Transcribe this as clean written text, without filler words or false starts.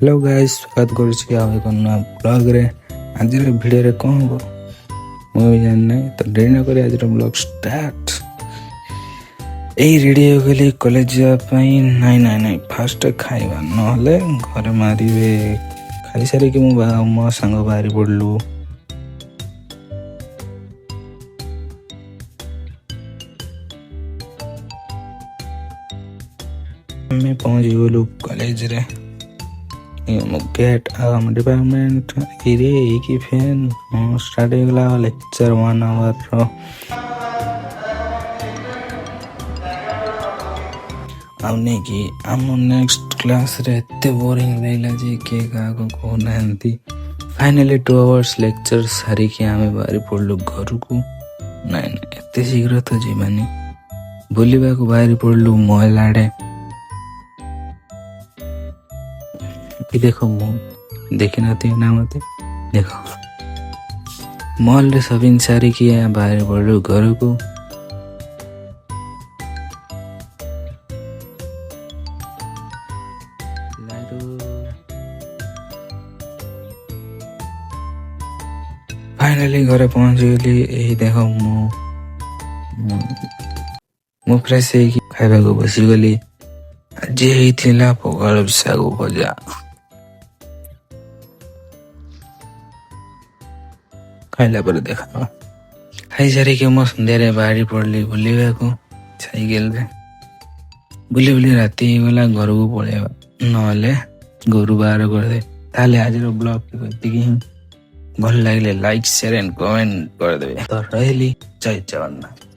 Hello guys, स्वागत करुछि आ एक नया ब्लॉग रे। आज वीडियो रे कौन हो मुझे जान नहीं, तो देरी न करे आज ब्लॉग स्टार्ट। एई रेडी हो गली कॉलेज जा पई। नहीं फास्ट खाइबा नहले घरे मारिबे। खाई सारी कि मो संग बाहरी पड़लु। मैं पहुंच गलु कॉलेज रे। गेट आम डिपार्टमेंट इरे की फैन स्टार्ट हो गला लेक्चर 1 आवर रो। आउने की आम नेक्स्ट क्लास रे एते बोरिंग लागला जे के का को नांती। फाइनली 2 आवर्स लेक्चर सारी के आमे बाहरी पड़लु घर को। नहीं एते शीघ्र तो जीवानी बुलिबा को बाहरी पड़लु मॉल आड़े। देखो मो देखी नती ना मते देखो मॉल रे शॉपिंग सारी किया बाहर पड़ो घर को। फाइनली घरे पहुंच गली। यही देखो मु फ्रेश खाइबा को बसी गली। आज हिथिला पखाल साग भजा। खाइला पर देखा खाई सारी के मो संध्या बाहरी पड़ली बुलिबा को साइकेल रे। बुली बुली राति गला घर को पळेबा नहले घर बाहर कर दे। ताले आज ब्लॉग के भल लागले लाइक शेयर एंड कमेंट कर देबे। तो रहली जय जगन्नाथ।